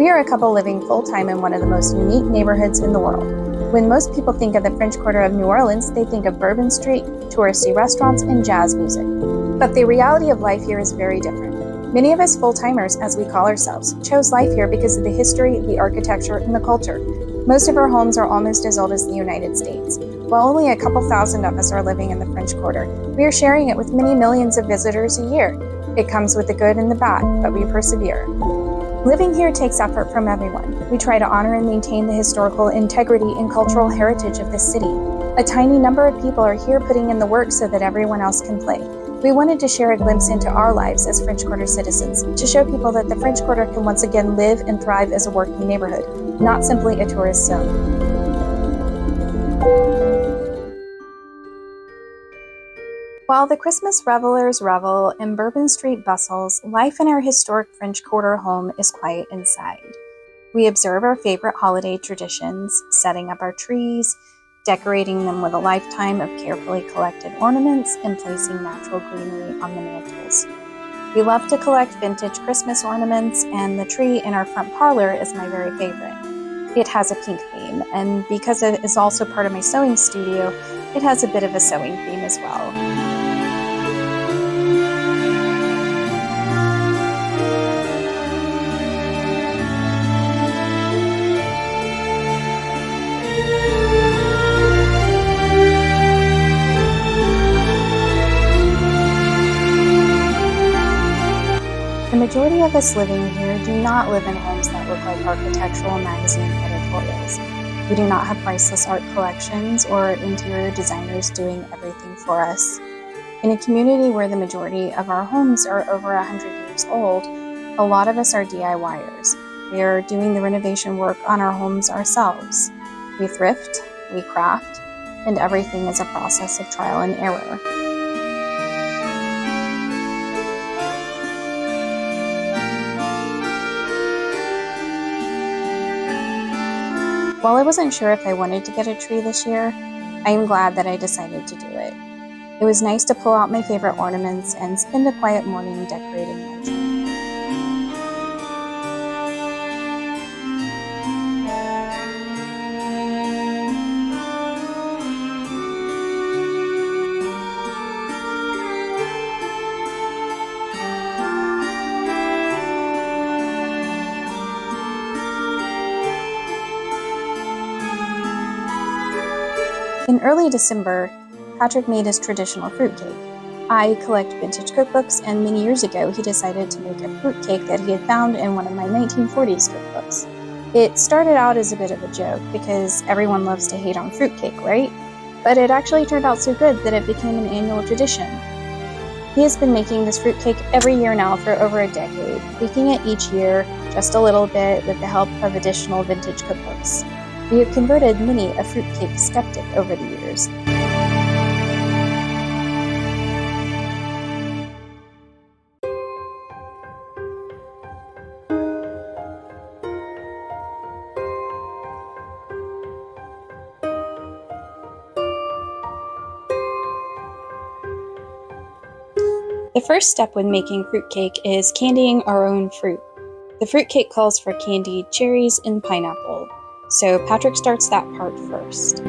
We are a couple living full-time in one of the most unique neighborhoods in the world. When most people think of the French Quarter of New Orleans, they think of Bourbon Street, touristy restaurants, and jazz music. But the reality of life here is very different. Many of us full-timers, as we call ourselves, chose life here because of the history, the architecture, and the culture. Most of our homes are almost as old as the United States. While only a couple thousand of us are living in the French Quarter, we are sharing it with many millions of visitors a year. It comes with the good and the bad, but we persevere. Living here takes effort from everyone. We try to honor and maintain the historical integrity and cultural heritage of this city. A tiny number of people are here putting in the work so that everyone else can play. We wanted to share a glimpse into our lives as French Quarter citizens, to show people that the French Quarter can once again live and thrive as a working neighborhood, not simply a tourist zone. While the Christmas revelers revel and Bourbon Street bustles, life in our historic French Quarter home is quiet inside. We observe our favorite holiday traditions, setting up our trees, decorating them with a lifetime of carefully collected ornaments, and placing natural greenery on the mantels. We love to collect vintage Christmas ornaments, and the tree in our front parlor is my very favorite. It has a pink theme, and because it is also part of my sewing studio, it has a bit of a sewing theme as well. The majority of us living here do not live in homes that look like architectural magazine editorials. We do not have priceless art collections or interior designers doing everything for us. In a community where the majority of our homes are over 100 years old, a lot of us are DIYers. We are doing the renovation work on our homes ourselves. We thrift, we craft, and everything is a process of trial and error. While I wasn't sure if I wanted to get a tree this year, I am glad that I decided to do it. It was nice to pull out my favorite ornaments and spend a quiet morning decorating my tree. In early December, Patrick made his traditional fruitcake. I collect vintage cookbooks, and many years ago he decided to make a fruitcake that he had found in one of my 1940s cookbooks. It started out as a bit of a joke because everyone loves to hate on fruitcake, right? But it actually turned out so good that it became an annual tradition. He has been making this fruitcake every year now for over a decade, tweaking it each year just a little bit with the help of additional vintage cookbooks. We have converted many a fruitcake skeptic over the years. The first step when making fruitcake is candying our own fruit. The fruitcake calls for candied cherries and pineapple, so Patrick starts that part first.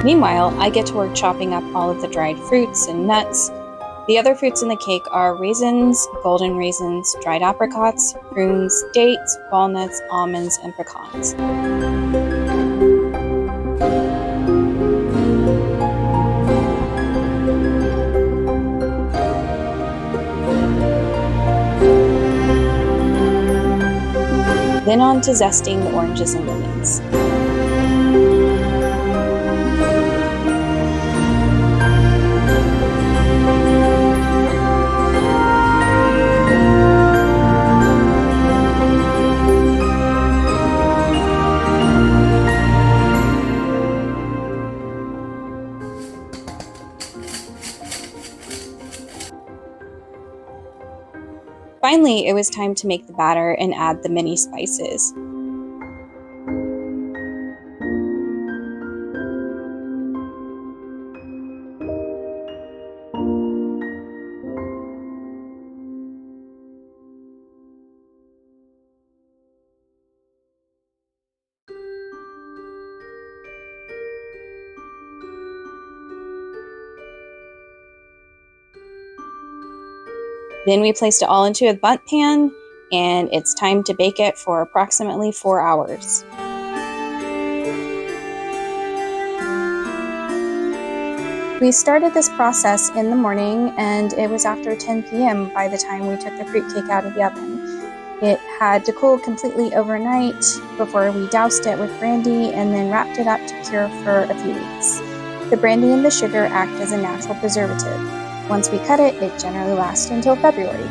Meanwhile, I get to work chopping up all of the dried fruits and nuts. The other fruits in the cake are raisins, golden raisins, dried apricots, prunes, dates, walnuts, almonds, and pecans. Then on to zesting the oranges and lemons. Finally, it was time to make the batter and add the mini spices. Then we placed it all into a bundt pan, and it's time to bake it for approximately 4 hours. We started this process in the morning, and it was after 10 p.m. by the time we took the fruitcake out of the oven. It had to cool completely overnight before we doused it with brandy and then wrapped it up to cure for a few weeks. The brandy and the sugar act as a natural preservative. Once we cut it, it generally lasts until February.